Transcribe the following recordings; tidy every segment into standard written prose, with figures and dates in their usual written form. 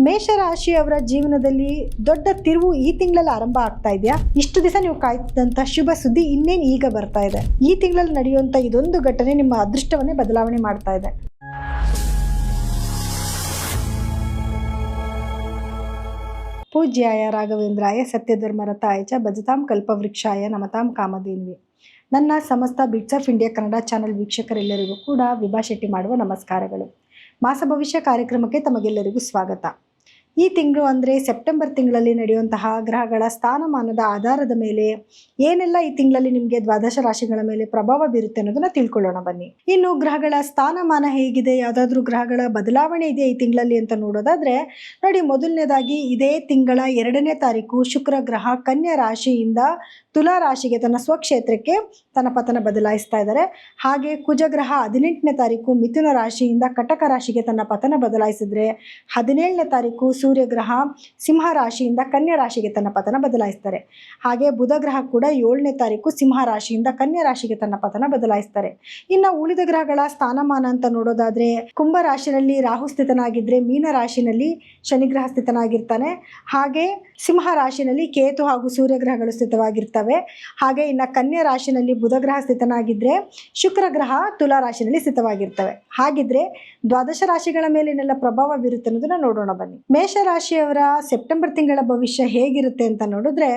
ಮೇಷರಾಶಿಯವರ ಜೀವನದಲ್ಲಿ ದೊಡ್ಡ ತಿರುವು ಈ ತಿಂಗಳಲ್ಲಿ ಆರಂಭ ಆಗ್ತಾ ಇದೆಯಾ? ಇಷ್ಟು ದಿವಸ ನೀವು ಕಾಯ್ತಿದ್ದಂತ ಶುಭ ಸುದ್ದಿ ಇನ್ನೇನು ಈಗ ಬರ್ತಾ ಇದೆ. ಈ ತಿಂಗಳಲ್ಲಿ ನಡೆಯುವಂತ ಇದೊಂದು ಘಟನೆ ನಿಮ್ಮ ಅದೃಷ್ಟವನ್ನೇ ಬದಲಾವಣೆ ಮಾಡ್ತಾ ಇದೆ. ಪೂಜ್ಯಾಯ ರಾಘವೇಂದ್ರಾಯ ಸತ್ಯಧರ್ಮರತಾಯ ಚ ಭಜತಾಂ ಕಲ್ಪವೃಕ್ಷಾಯ ನಮತಾಂ ಕಾಮಧೇನ್ವಿ. ನನ್ನ ಸಮಸ್ತ bits of India Kannada channel ವೀಕ್ಷಕರೆಲ್ಲರಿಗೂ ಕೂಡ ವಿಭಾ ಶೆಟ್ಟಿ ಮಾಡುವ ನಮಸ್ಕಾರಗಳು. ಮಾಸ ಭವಿಷ್ಯ ಕಾರ್ಯಕ್ರಮಕ್ಕೆ ತಮಗೆಲ್ಲರಿಗೂ ಸ್ವಾಗತ. ಈ ತಿಂಗಳು ಅಂದರೆ ಸೆಪ್ಟೆಂಬರ್ ತಿಂಗಳಲ್ಲಿ ನಡೆಯುವಂತಹ ಗ್ರಹಗಳ ಸ್ಥಾನಮಾನದ ಆಧಾರದ ಮೇಲೆ ಏನೆಲ್ಲ ಈ ತಿಂಗಳಲ್ಲಿ ನಿಮಗೆ ದ್ವಾದಶ ರಾಶಿಗಳ ಮೇಲೆ ಪ್ರಭಾವ ಬೀರುತ್ತೆ ಅನ್ನೋದನ್ನ ತಿಳ್ಕೊಳ್ಳೋಣ ಬನ್ನಿ. ಇನ್ನು ಗ್ರಹಗಳ ಸ್ಥಾನಮಾನ ಹೇಗಿದೆ, ಯಾವುದಾದ್ರೂ ಗ್ರಹಗಳ ಬದಲಾವಣೆ ಇದೆ ಈ ತಿಂಗಳಲ್ಲಿ ಅಂತ ನೋಡೋದಾದ್ರೆ ನೋಡಿ, ಮೊದಲನೇದಾಗಿ ಇದೇ ತಿಂಗಳ 2ನೇ ತಾರೀಕು ಶುಕ್ರ ಗ್ರಹ ಕನ್ಯಾ ರಾಶಿಯಿಂದ ತುಲಾ ರಾಶಿಗೆ ತನ್ನ ಸ್ವಕ್ಷೇತ್ರಕ್ಕೆ ತನ್ನ ಪತನ ಬದಲಾಯಿಸ್ತಾ ಇದ್ದಾರೆ. ಹಾಗೆ ಕುಜಗ್ರಹ 18ನೇ ತಾರೀಕು ಮಿಥುನ ರಾಶಿಯಿಂದ ಕಟಕ ರಾಶಿಗೆ ತನ್ನ ಪತನ ಬದಲಾಯಿಸಿದ್ರೆ 17ನೇ ತಾರೀಕು ಸೂರ್ಯಗ್ರಹ ಸಿಂಹ ರಾಶಿಯಿಂದ ಕನ್ಯಾ ರಾಶಿಗೆ ತನ್ನ ಪತನ ಬದಲಾಯಿಸ್ತಾರೆ. ಹಾಗೆ ಬುಧ ಗ್ರಹ ಕೂಡ 7ನೇ ತಾರೀಕು ಸಿಂಹ ರಾಶಿಯಿಂದ ಕನ್ಯಾ ರಾಶಿಗೆ ತನ್ನ ಪತನ ಬದಲಾಯಿಸ್ತಾರೆ. ಇನ್ನು ಉಳಿದ ಗ್ರಹಗಳ ಸ್ಥಾನಮಾನ ಅಂತ ನೋಡೋದಾದ್ರೆ ಕುಂಭ ರಾಶಿನಲ್ಲಿ ರಾಹು ಸ್ಥಿತನಾಗಿದ್ರೆ ಮೀನ ರಾಶಿನಲ್ಲಿ ಶನಿಗ್ರಹ ಸ್ಥಿತನಾಗಿರ್ತಾನೆ. ಹಾಗೆ ಸಿಂಹ ರಾಶಿನಲ್ಲಿ ಕೇತು ಹಾಗೂ ಸೂರ್ಯಗ್ರಹಗಳು ಸ್ಥಿತವಾಗಿರ್ತವೆ. ಹಾಗೆ ಇನ್ನು ಕನ್ಯಾ ರಾಶಿನಲ್ಲಿ ಬುಧ ಗ್ರಹ ಸ್ಥಿತನಾಗಿದ್ರೆ ಶುಕ್ರ ಗ್ರಹ ತುಲಾ ರಾಶಿನಲ್ಲಿ ಸ್ಥಿತವಾಗಿರ್ತವೆ. ಹಾಗಿದ್ರೆ ದ್ವಾದಶ ರಾಶಿಗಳ ಮೇಲೆ ಏನೆಲ್ಲ ಪ್ರಭಾವ ಬೀರುತ್ತೆ ಅನ್ನೋದನ್ನ ನೋಡೋಣ ಬನ್ನಿ. ಮೇಷರಾಶಿಯವರ ಸೆಪ್ಟೆಂಬರ್ ತಿಂಗಳ ಭವಿಷ್ಯ ಹೇಗಿರುತ್ತೆ ಅಂತ ನೋಡಿದ್ರೆ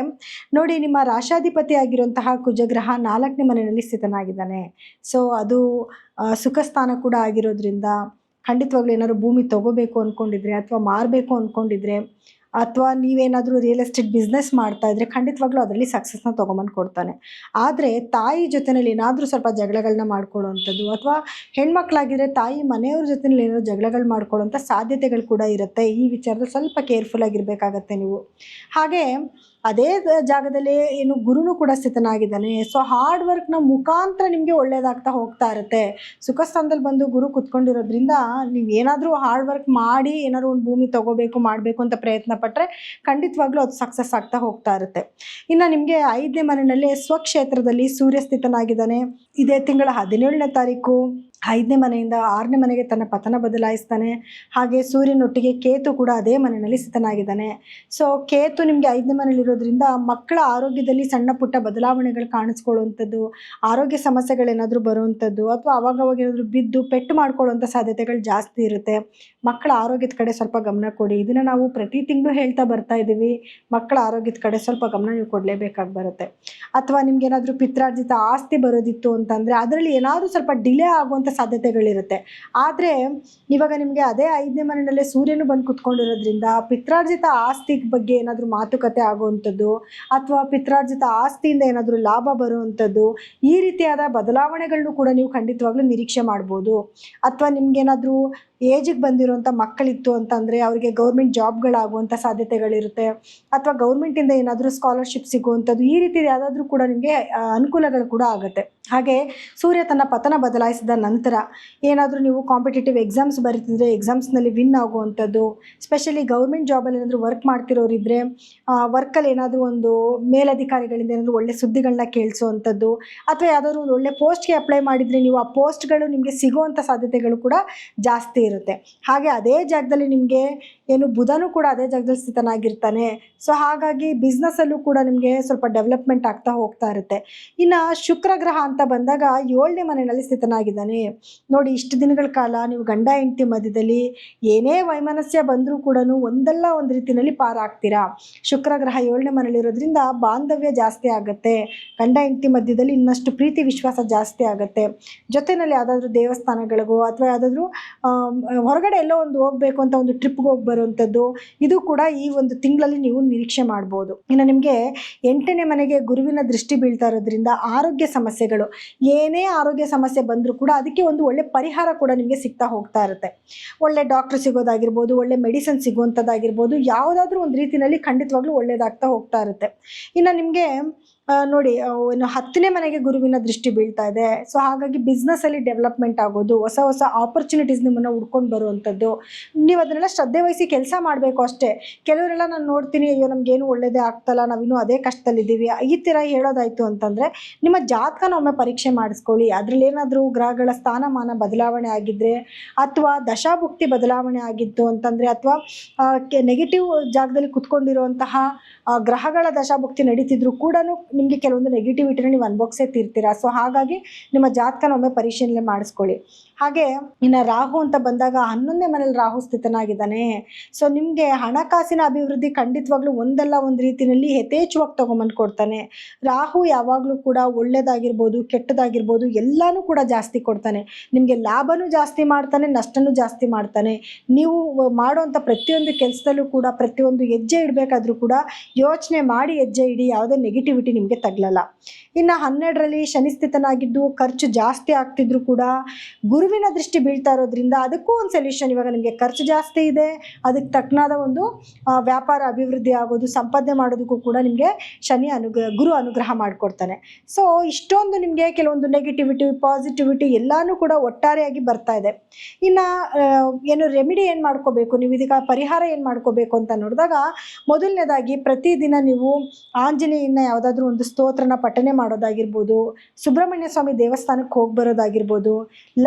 ನೋಡಿ, ನಿಮ್ಮ ರಾಶಾಧಿಪತಿ ಆಗಿರುವಂತಹ ಕುಜಗ್ರಹ 4ನೇ ಮನೆಯಲ್ಲಿ ಸ್ಥಿತನಾಗಿದ್ದಾನೆ. ಸೊ ಅದು ಸುಖ ಸ್ಥಾನ ಕೂಡ ಆಗಿರೋದ್ರಿಂದ ಖಂಡಿತವಾಗ್ಲೂ ಏನಾದ್ರು ಭೂಮಿ ತಗೋಬೇಕು ಅಂದ್ಕೊಂಡಿದ್ರೆ ಅಥವಾ ಮಾರಬೇಕು ಅಂದ್ಕೊಂಡಿದ್ರೆ ಅಥವಾ ನೀವೇನಾದರೂ ರಿಯಲ್ ಎಸ್ಟೇಟ್ ಬಿಸ್ನೆಸ್ ಮಾಡ್ತಾ ಇದ್ರೆ ಖಂಡಿತವಾಗ್ಲೂ ಅದರಲ್ಲಿ ಸಕ್ಸಸ್ನ ತೊಗೊಂಬಂದು ಕೊಡ್ತಾನೆ. ಆದರೆ ತಾಯಿ ಜೊತೆಯಲ್ಲಿ ಏನಾದರೂ ಸ್ವಲ್ಪ ಜಗಳಗಳನ್ನ ಮಾಡ್ಕೊಳ್ಳೋವಂಥದ್ದು ಅಥವಾ ಹೆಣ್ಮಕ್ಳಾಗಿದ್ರೆ ತಾಯಿ ಮನೆಯವ್ರ ಜೊತೆಯಲ್ಲಿ ಏನಾದರೂ ಜಗಳಗಳು ಮಾಡ್ಕೊಳ್ಳೋಂಥ ಸಾಧ್ಯತೆಗಳು ಕೂಡ ಇರುತ್ತೆ. ಈ ವಿಚಾರದಲ್ಲಿ ಸ್ವಲ್ಪ ಕೇರ್ಫುಲ್ ಆಗಿರಬೇಕಾಗತ್ತೆ ನೀವು. ಹಾಗೆ ಅದೇ ಜಾಗದಲ್ಲಿ ಏನು ಗುರುನು ಕೂಡ ಸ್ಥಿತನಾಗಿದ್ದಾನೆ. ಸೊ ಹಾರ್ಡ್ ವರ್ಕ್ನ ಮುಖಾಂತರ ನಿಮಗೆ ಒಳ್ಳೇದಾಗ್ತಾ ಹೋಗ್ತಾ ಇರುತ್ತೆ. ಸುಖ ಸ್ಥಾನದಲ್ಲಿ ಬಂದು ಗುರು ಕುತ್ಕೊಂಡಿರೋದ್ರಿಂದ ನೀವು ಏನಾದರೂ ಹಾರ್ಡ್ ವರ್ಕ್ ಮಾಡಿ ಏನಾದ್ರು ಒಂದು ಭೂಮಿ ತಗೋಬೇಕು ಮಾಡಬೇಕು ಅಂತ ಪ್ರಯತ್ನ ಪಟ್ಟರೆ ಖಂಡಿತವಾಗ್ಲೂ ಅದು ಸಕ್ಸಸ್ ಆಗ್ತಾ ಹೋಗ್ತಾ ಇರುತ್ತೆ. ಇನ್ನು ನಿಮಗೆ 5ನೇ ಮನೆಯಲ್ಲಿ ಸ್ವಕ್ಷೇತ್ರದಲ್ಲಿ ಸೂರ್ಯ ಸ್ಥಿತನಾಗಿದ್ದಾನೆ. ಇದೇ ತಿಂಗಳ 17ನೇ ತಾರೀಕು 5ನೇ ಮನೆಯಿಂದ 6ನೇ ಮನೆಗೆ ತನ್ನ ಪತನ ಬದಲಾಯಿಸ್ತಾನೆ. ಹಾಗೆ ಸೂರ್ಯನೊಟ್ಟಿಗೆ ಕೇತು ಕೂಡ ಅದೇ ಮನೆಯಲ್ಲಿ ಸ್ಥಿತನಾಗಿದ್ದಾನೆ. ಸೊ ಕೇತು ನಿಮಗೆ 5ನೇ ಮನೆಯಲ್ಲಿರೋದ್ರಿಂದ ಮಕ್ಕಳ ಆರೋಗ್ಯದಲ್ಲಿ ಸಣ್ಣ ಪುಟ್ಟ ಬದಲಾವಣೆಗಳು ಕಾಣಿಸ್ಕೊಳ್ಳುವಂಥದ್ದು, ಆರೋಗ್ಯ ಸಮಸ್ಯೆಗಳೇನಾದರೂ ಬರುವಂಥದ್ದು ಅಥವಾ ಅವಾಗವಾಗ ಏನಾದರೂ ಬಿದ್ದು ಪೆಟ್ಟು ಮಾಡ್ಕೊಳ್ಳುವಂಥ ಸಾಧ್ಯತೆಗಳು ಜಾಸ್ತಿ ಇರುತ್ತೆ. ಮಕ್ಕಳ ಆರೋಗ್ಯದ ಕಡೆ ಸ್ವಲ್ಪ ಗಮನ ಕೊಡಿ. ಇದನ್ನು ನಾವು ಪ್ರತಿ ತಿಂಗಳು ಹೇಳ್ತಾ ಬರ್ತಾ ಇದ್ದೀವಿ. ಮಕ್ಕಳ ಆರೋಗ್ಯದ ಕಡೆ ಸ್ವಲ್ಪ ಗಮನ ನೀವು ಕೊಡಲೇಬೇಕಾಗಿ ಬರುತ್ತೆ. ಅಥವಾ ನಿಮ್ಗೇನಾದರೂ ಪಿತ್ರಾರ್ಜಿತ ಆಸ್ತಿ ಬರೋದಿತ್ತು ಅಂತಂದರೆ ಅದರಲ್ಲಿ ಏನಾದರೂ ಸ್ವಲ್ಪ ಡಿಲೇ ಆಗುವಂಥ ಸಾಧ್ಯತೆಗಳಿರುತ್ತೆ. ಆದರೆ ಇವಾಗ ನಿಮಗೆ ಅದೇ 5ನೇ ಮನೆಯಲ್ಲೇ ಸೂರ್ಯನು ಬಂದು ಕುತ್ಕೊಂಡಿರೋದ್ರಿಂದ ಪಿತ್ರಾರ್ಜಿತ ಆಸ್ತಿ ಬಗ್ಗೆ ಏನಾದರೂ ಮಾತುಕತೆ ಆಗುವಂಥದ್ದು ಅಥವಾ ಪಿತ್ರಾರ್ಜಿತ ಆಸ್ತಿಯಿಂದ ಏನಾದರೂ ಲಾಭ ಬರುವಂಥದ್ದು, ಈ ರೀತಿಯಾದ ಬದಲಾವಣೆಗಳನ್ನು ಕೂಡ ನೀವು ಖಂಡಿತವಾಗ್ಲೂ ನಿರೀಕ್ಷೆ ಮಾಡ್ಬೋದು. ಅಥವಾ ನಿಮ್ಗೇನಾದರೂ ಏಜಿಗೆ ಬಂದಿರುವಂಥ ಮಕ್ಕಳಿತ್ತು ಅಂತಂದರೆ ಅವರಿಗೆ ಗೌರ್ಮೆಂಟ್ ಜಾಬ್ಗಳಾಗುವಂಥ ಸಾಧ್ಯತೆಗಳಿರುತ್ತೆ. ಅಥವಾ ಗೌರ್ಮೆಂಟಿಂದ ಏನಾದರೂ ಸ್ಕಾಲರ್ಶಿಪ್ ಸಿಗುವಂಥದ್ದು, ಈ ರೀತಿ ಯಾವುದಾದ್ರೂ ಕೂಡ ನಿಮಗೆ ಅನುಕೂಲಗಳು ಕೂಡ ಆಗುತ್ತೆ. ಹಾಗೆ ಸೂರ್ಯ ತನ್ನ ಪತನ ಬದಲಾಯಿಸಿದ ನಂತರ ಏನಾದರೂ ನೀವು ಕಾಂಪಿಟೇಟಿವ್ ಎಕ್ಸಾಮ್ಸ್ ಬರೀತಿದ್ರೆ ಎಕ್ಸಾಮ್ಸ್ನಲ್ಲಿ ವಿನ್ ಆಗುವಂಥದ್ದು, ಸ್ಪೆಷಲಿ ಗೌರ್ಮೆಂಟ್ ಜಾಬಲ್ಲಿ ಏನಾದರೂ ವರ್ಕ್ ಮಾಡ್ತಿರೋರಿದ್ದರೆ ವರ್ಕಲ್ಲಿ ಏನಾದರೂ ಒಂದು ಮೇಲಧಿಕಾರಿಗಳಿಂದ ಏನಾದರೂ ಒಳ್ಳೆ ಸುದ್ದಿಗಳನ್ನ ಕೇಳಿಸೋವಂಥದ್ದು ಅಥವಾ ಯಾವುದಾದ್ರೂ ಒಂದು ಒಳ್ಳೆ ಪೋಸ್ಟ್ಗೆ ಅಪ್ಲೈ ಮಾಡಿದರೆ ನೀವು ಆ ಪೋಸ್ಟ್ಗಳು ನಿಮಗೆ ಸಿಗುವಂಥ ಸಾಧ್ಯತೆಗಳು ಕೂಡ ಜಾಸ್ತಿ ಇರುತ್ತೆ. ಹಾಗೆ ಅದೇ ಜಾಗದಲ್ಲಿ ನಿಮಗೆ ಏನು ಬುಧನೂ ಕೂಡ ಅದೇ ಜಾಗದಲ್ಲಿ ಸ್ಥಿತನಾಗಿರ್ತಾನೆ. ಸೊ ಹಾಗಾಗಿ ಬಿಸ್ನೆಸ್ಸಲ್ಲೂ ಕೂಡ ನಿಮಗೆ ಸ್ವಲ್ಪ ಡೆವಲಪ್ಮೆಂಟ್ ಆಗ್ತಾ ಹೋಗ್ತಾ ಇರುತ್ತೆ. ಇನ್ನು ಶುಕ್ರ ಗ್ರಹ ಅಂತ ಬಂದಾಗ 7ನೇ ಮನೆಯಲ್ಲಿ ಸ್ಥಿತನಾಗಿದ್ದಾನೆ. ನೋಡಿ, ಇಷ್ಟು ದಿನಗಳ ಕಾಲ ನೀವು ಗಂಡ ಹೆಂಡತಿ ಮಧ್ಯದಲ್ಲಿ ಏನೇ ವೈಮನಸ್ಯ ಬಂದರೂ ಕೂಡ ಒಂದಲ್ಲ ಒಂದು ರೀತಿಯಲ್ಲಿ ಪಾರಾಗ್ತೀರಾ. ಶುಕ್ರ ಗ್ರಹ 7ನೇ ಮನೆಯಲ್ಲಿರೋದ್ರಿಂದ ಬಾಂಧವ್ಯ ಜಾಸ್ತಿ ಆಗುತ್ತೆ. ಗಂಡ ಹೆಂಡತಿ ಮಧ್ಯದಲ್ಲಿ ಇನ್ನಷ್ಟು ಪ್ರೀತಿ ವಿಶ್ವಾಸ ಜಾಸ್ತಿ ಆಗುತ್ತೆ. ಜೊತೆಯಲ್ಲಿ ಯಾವುದಾದ್ರೂ ದೇವಸ್ಥಾನಗಳಿಗೋ ಅಥವಾ ಯಾವುದಾದ್ರೂ ಹೊರಗಡೆ ಎಲ್ಲೋ ಒಂದು ಹೋಗಬೇಕು ಅಂತ ಒಂದು ಟ್ರಿಪ್ಗೆ ಹೋಗಿ ಬರುವಂಥದ್ದು, ಇದು ಕೂಡ ಈ ಒಂದು ತಿಂಗಳಲ್ಲಿ ನೀವು ನಿರೀಕ್ಷೆ ಮಾಡ್ಬೋದು. ಇನ್ನು ನಿಮಗೆ 8ನೇ ಮನೆಗೆ ಗುರುವಿನ ದೃಷ್ಟಿ ಬೀಳ್ತಾ ಇರೋದ್ರಿಂದ ಆರೋಗ್ಯ ಸಮಸ್ಯೆಗಳು, ಏನೇ ಆರೋಗ್ಯ ಸಮಸ್ಯೆ ಬಂದರೂ ಕೂಡ ಅದಕ್ಕೆ ಒಂದು ಒಳ್ಳೆ ಪರಿಹಾರ ಕೂಡ ನಿಮಗೆ ಸಿಗ್ತಾ ಹೋಗ್ತಾ ಇರುತ್ತೆ. ಒಳ್ಳೆ ಡಾಕ್ಟ್ರ್ ಸಿಗೋದಾಗಿರ್ಬೋದು, ಒಳ್ಳೆ ಮೆಡಿಸಿನ್ ಸಿಗುವಂಥದ್ದಾಗಿರ್ಬೋದು, ಯಾವುದಾದ್ರೂ ಒಂದು ರೀತಿಯಲ್ಲಿ ಖಂಡಿತವಾಗ್ಲೂ ಒಳ್ಳೇದಾಗ್ತಾ ಹೋಗ್ತಾ ಇರುತ್ತೆ. ಇನ್ನು ನಿಮಗೆ ನೋಡಿ ಏನು 10ನೇ ಮನೆಗೆ ಗುರುವಿನ ದೃಷ್ಟಿ ಬೀಳ್ತಾ ಇದೆ. ಸೊ ಹಾಗಾಗಿ ಬಿಸ್ನೆಸ್ಸಲ್ಲಿ ಡೆವಲಪ್ಮೆಂಟ್ ಆಗೋದು, ಹೊಸ ಹೊಸ ಆಪರ್ಚುನಿಟೀಸ್ ನಿಮ್ಮನ್ನು ಹುಡ್ಕೊಂಡು ಬರುವಂಥದ್ದು. ನೀವು ಅದನ್ನೆಲ್ಲ ಶ್ರದ್ಧೆ ವಹಿಸಿ ಕೆಲಸ ಮಾಡಬೇಕು ಅಷ್ಟೇ. ಕೆಲವರೆಲ್ಲ ನಾನು ನೋಡ್ತೀನಿ, ಅಯ್ಯೋ ನಮಗೇನು ಒಳ್ಳೆಯದೇ ಆಗ್ತಲ್ಲ, ನಾವಿನ್ನೂ ಅದೇ ಕಷ್ಟದಲ್ಲಿದ್ದೀವಿ, ಈ ಥರ ಹೇಳೋದಾಯಿತು ಅಂತಂದರೆ ನಿಮ್ಮ ಜಾತಕನ ಒಮ್ಮೆ ಪರೀಕ್ಷೆ ಮಾಡಿಸ್ಕೊಳ್ಳಿ. ಅದರಲ್ಲಿ ಏನಾದರೂ ಗ್ರಹಗಳ ಸ್ಥಾನಮಾನ ಬದಲಾವಣೆ ಆಗಿದ್ದರೆ, ಅಥವಾ ದಶಾಭುಕ್ತಿ ಬದಲಾವಣೆ ಆಗಿತ್ತು ಅಂತಂದರೆ, ಅಥವಾ ನೆಗೆಟಿವ್ ಜಾಗದಲ್ಲಿ ಕುತ್ಕೊಂಡಿರುವಂತಹ ಗ್ರಹಗಳ ದಶಾಭುಕ್ತಿ ನಡೀತಿದ್ರು ಕೂಡ ನಿಮಗೆ ಕೆಲವೊಂದು ನೆಗೆಟಿವಿಟಿನ ನೀವು ಅನುಭವಿಸೇ ತೀರ್ತೀರಾ. ಸೊ ಹಾಗಾಗಿ ನಿಮ್ಮ ಜಾತಕನ ಒಮ್ಮೆ ಪರಿಶೀಲನೆ ಮಾಡಿಸ್ಕೊಳ್ಳಿ. ಹಾಗೆ ಇನ್ನು ರಾಹು ಅಂತ ಬಂದಾಗ 11ನೇ ಮನೇಲಿ ರಾಹು ಸ್ಥಿತನಾಗಿದ್ದಾನೆ. ಸೊ ನಿಮಗೆ ಹಣಕಾಸಿನ ಅಭಿವೃದ್ಧಿ ಖಂಡಿತವಾಗ್ಲೂ ಒಂದಲ್ಲ ಒಂದು ರೀತಿಯಲ್ಲಿ ಯಥೇಚ್ಛವಾಗಿ ತೊಗೊಂಬಂದು ಕೊಡ್ತಾನೆ. ರಾಹು ಯಾವಾಗಲೂ ಕೂಡ ಒಳ್ಳೇದಾಗಿರ್ಬೋದು, ಕೆಟ್ಟದಾಗಿರ್ಬೋದು, ಎಲ್ಲನೂ ಕೂಡ ಜಾಸ್ತಿ ಕೊಡ್ತಾನೆ. ನಿಮಗೆ ಲಾಭನೂ ಜಾಸ್ತಿ ಮಾಡ್ತಾನೆ, ನಷ್ಟನೂ ಜಾಸ್ತಿ ಮಾಡ್ತಾನೆ. ನೀವು ಮಾಡುವಂಥ ಪ್ರತಿಯೊಂದು ಕೆಲಸದಲ್ಲೂ ಕೂಡ ಪ್ರತಿಯೊಂದು ಹೆಜ್ಜೆ ಇಡಬೇಕಾದ್ರೂ ಕೂಡ ಯೋಚನೆ ಮಾಡಿ ಹೆಜ್ಜೆ ಇಡಿ, ಯಾವುದೇ ನೆಗೆಟಿವಿಟಿ ನಿಮಗೆ ತಗಲಲ್ಲ. ಇನ್ನು 12ರಲ್ಲಿ ಶನಿ ಸ್ಥಿತನಾಗಿದ್ದು ಖರ್ಚು ಜಾಸ್ತಿ ಆಗ್ತಿದ್ರು ಕೂಡ ಗುರುವಿನ ದೃಷ್ಟಿ ಬೀಳ್ತಾ ಇರೋದ್ರಿಂದ ಅದಕ್ಕೂ ಒಂದು ಸೊಲ್ಯೂಷನ್. ಇವಾಗ ನಿಮಗೆ ಖರ್ಚು ಜಾಸ್ತಿ ಇದೆ, ಅದಕ್ಕೆ ತಕ್ಕನಾದ ಒಂದು ವ್ಯಾಪಾರ ಅಭಿವೃದ್ಧಿ ಆಗೋದು, ಸಂಪಾದನೆ ಮಾಡೋದಕ್ಕೂ ಕೂಡ ನಿಮಗೆ ಗುರು ಅನುಗ್ರಹ ಮಾಡಿಕೊಡ್ತಾನೆ. ಸೊ ಇಷ್ಟೊಂದು ನಿಮಗೆ ಕೆಲವೊಂದು ನೆಗೆಟಿವಿಟಿ, ಪಾಸಿಟಿವಿಟಿ ಎಲ್ಲನೂ ಕೂಡ ಒಟ್ಟಾರೆಯಾಗಿ ಬರ್ತಾ ಇದೆ. ಇನ್ನು ಏನು ರೆಮಿಡಿ ಏನು ಮಾಡ್ಕೋಬೇಕು, ನೀವು ಇದಕ್ಕೆ ಪರಿಹಾರ ಏನು ಮಾಡ್ಕೋಬೇಕು ಅಂತ ನೋಡಿದಾಗ, ಮೊದಲನೇದಾಗಿ ಪ್ರತಿದಿನ ನೀವು ಆಂಜನೇಯನ ಯಾವುದಾದ್ರೂ ಒಂದು ಸ್ತೋತ್ರನ ಪಠನೆ ಮಾಡೋದಾಗಿರ್ಬೋದು, ಸುಬ್ರಹ್ಮಣ್ಯ ಸ್ವಾಮಿ ದೇವಸ್ಥಾನಕ್ಕೆ ಹೋಗಿ ಬರೋದಾಗಿರ್ಬೋದು,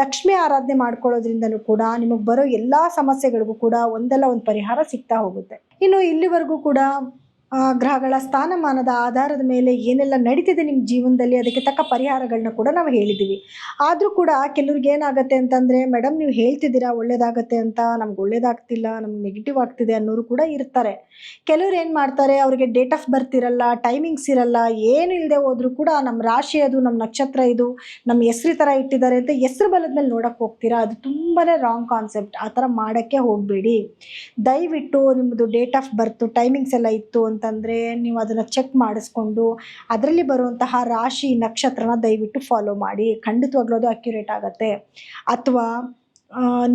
ಲಕ್ಷ್ಮಿ ಆರಾಧನೆ ಮಾಡ್ಕೊಳ್ಳೋದ್ರಿಂದನೂ ಕೂಡ ನಿಮಗೆ ಬರೋ ಎಲ್ಲ ಸಮಸ್ಯೆಗಳಿಗೂ ಕೂಡ ಒಂದಲ್ಲ ಒಂದು ಪರಿಹಾರ ಸಿಗ್ತಾ ಹೋಗುತ್ತೆ. ಇನ್ನು ಇಲ್ಲಿವರೆಗೂ ಕೂಡ ಗ್ರಹಗಳ ಸ್ಥಾನಮಾನದ ಆಧಾರದ ಮೇಲೆ ಏನೆಲ್ಲ ನಡೀತಿದೆ ನಿಮ್ಮ ಜೀವನದಲ್ಲಿ ಅದಕ್ಕೆ ತಕ್ಕ ಪರಿಹಾರಗಳನ್ನ ಕೂಡ ನಾವು ಹೇಳಿದ್ದೀವಿ. ಆದರೂ ಕೂಡ ಕೆಲವ್ರಿಗೆ ಏನಾಗುತ್ತೆ ಅಂತಂದರೆ, ಮೇಡಮ್ ನೀವು ಹೇಳ್ತಿದ್ದೀರಾ ಒಳ್ಳೇದಾಗತ್ತೆ ಅಂತ, ನಮ್ಗೆ ಒಳ್ಳೇದಾಗ್ತಿಲ್ಲ, ನಮ್ಗೆ ನೆಗೆಟಿವ್ ಆಗ್ತಿದೆ ಅನ್ನೋರು ಕೂಡ ಇರ್ತಾರೆ. ಕೆಲವ್ರು ಏನು ಮಾಡ್ತಾರೆ, ಅವರಿಗೆ ಡೇಟ್ ಆಫ್ ಬರ್ತ್ ಇರಲ್ಲ, ಟೈಮಿಂಗ್ಸ್ ಇರಲ್ಲ, ಏನು ಇಲ್ಲದೆ ಹೋದರೂ ಕೂಡ ನಮ್ಮ ರಾಶಿ ಅದು, ನಮ್ಮ ನಕ್ಷತ್ರ ಇದು, ನಮ್ಮ ಹೆಸ್ರು ಥರ ಇಟ್ಟಿದ್ದಾರೆ ಅಂತ ಹೆಸ್ರು ಬಲದ ಮೇಲೆ ನೋಡೋಕ್ಕೆ ಹೋಗ್ತೀರಾ. ಅದು ತುಂಬಾ ರಾಂಗ್ ಕಾನ್ಸೆಪ್ಟ್. ಆ ಥರ ಮಾಡೋಕ್ಕೆ ಹೋಗಬೇಡಿ. ದಯವಿಟ್ಟು ನಿಮ್ಮದು ಡೇಟ್ ಆಫ್ ಬರ್ತು, ಟೈಮಿಂಗ್ಸ್ ಎಲ್ಲ ಇತ್ತು ಅಂತಂದರೆ ನೀವು ಅದನ್ನು ಚೆಕ್ ಮಾಡಿಸ್ಕೊಂಡು ಅದರಲ್ಲಿ ಬರುವಂತಹ ರಾಶಿ ನಕ್ಷತ್ರನ ದಯವಿಟ್ಟು ಫಾಲೋ ಮಾಡಿ. ಖಂಡಿತವಾಗ್ಲೂ ಅದು ಅಕ್ಯುರೇಟ್ ಆಗುತ್ತೆ. ಅಥವಾ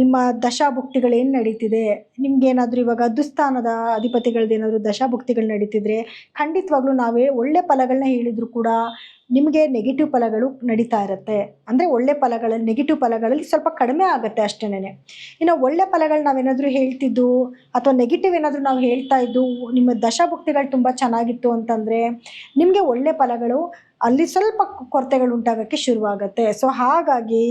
ನಿಮ್ಮ ದಶಾಭುಕ್ತಿಗಳೇನು ನಡೀತಿದೆ, ನಿಮಗೇನಾದರೂ ಇವಾಗ ದುಸ್ಥಾನದ ಅಧಿಪತಿಗಳದ್ದೇನಾದರೂ ದಶಾಭುಕ್ತಿಗಳು ನಡೀತಿದ್ರೆ ಖಂಡಿತವಾಗ್ಲೂ ನಾವೇ ಒಳ್ಳೆ ಫಲಗಳನ್ನ ಹೇಳಿದರೂ ಕೂಡ ನಿಮಗೆ ನೆಗೆಟಿವ್ ಫಲಗಳು ನಡೀತಾ ಇರುತ್ತೆ. ಅಂದರೆ ಒಳ್ಳೆ ಫಲಗಳಲ್ಲಿ ನೆಗೆಟಿವ್ ಫಲಗಳಲ್ಲಿ ಸ್ವಲ್ಪ ಕಡಿಮೆ ಆಗುತ್ತೆ ಅಷ್ಟೇನೆ. ಇನ್ನು ಒಳ್ಳೆ ಫಲಗಳು ನಾವೇನಾದರೂ ಹೇಳ್ತಿದ್ದು ಅಥವಾ ನೆಗೆಟಿವ್ ಏನಾದರೂ ನಾವು ಹೇಳ್ತಾ ಇದ್ದು ನಿಮ್ಮ ದಶಾಭುಕ್ತಿಗಳು ತುಂಬ ಚೆನ್ನಾಗಿತ್ತು ಅಂತಂದರೆ ನಿಮಗೆ ಒಳ್ಳೆ ಫಲಗಳು ಅಲ್ಲಿ ಸ್ವಲ್ಪ ಕೊರತೆಗಳು ಉಂಟಾಗೋಕ್ಕೆ ಶುರುವಾಗುತ್ತೆ. ಸೊ ಹಾಗಾಗಿ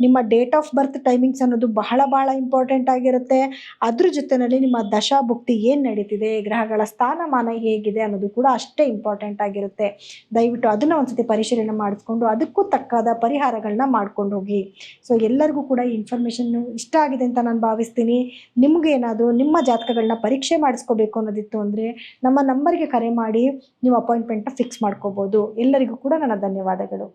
ನಿಮ್ಮ ಡೇಟ್ ಆಫ್ ಬರ್ತ್ ಟೈಮಿಂಗ್ಸ್ ಅನ್ನೋದು ಬಹಳ ಬಹಳ ಇಂಪಾರ್ಟೆಂಟ್ ಆಗಿರುತ್ತೆ. ಅದ್ರ ಜೊತೆಯಲ್ಲಿ ನಿಮ್ಮ ದಶಾಭುಕ್ತಿ ಏನು ನಡೀತಿದೆ, ಗ್ರಹಗಳ ಸ್ಥಾನಮಾನ ಹೇಗಿದೆ ಅನ್ನೋದು ಕೂಡ ಅಷ್ಟೇ ಇಂಪಾರ್ಟೆಂಟ್ ಆಗಿರುತ್ತೆ. ದಯವಿಟ್ಟು ಅದನ್ನು ಒಂದ್ಸತಿ ಪರಿಶೀಲನೆ ಮಾಡಿಸ್ಕೊಂಡು ಅದಕ್ಕೂ ತಕ್ಕಾದ ಪರಿಹಾರಗಳನ್ನ ಮಾಡ್ಕೊಂಡು ಹೋಗಿ. ಸೊ ಎಲ್ಲರಿಗೂ ಕೂಡ ಈ ಇನ್ಫಾರ್ಮೇಷನ್ನು ಇಷ್ಟ ಆಗಿದೆ ಅಂತ ನಾನು ಭಾವಿಸ್ತೀನಿ. ನಿಮಗೇನಾದರೂ ನಿಮ್ಮ ಜಾತಕಗಳನ್ನ ಪರೀಕ್ಷೆ ಮಾಡಿಸ್ಕೋಬೇಕು ಅನ್ನೋದಿತ್ತು ಅಂದರೆ ನಮ್ಮ ನಂಬರ್ಗೆ ಕರೆ ಮಾಡಿ ನೀವು ಅಪಾಯಿಂಟ್ಮೆಂಟ್ನ ಫಿಕ್ಸ್ ಮಾಡ್ಕೋಬೋದು. ಎಲ್ಲರಿಗೂ ಕೂಡ ನನ್ನ ಧನ್ಯವಾದಗಳು.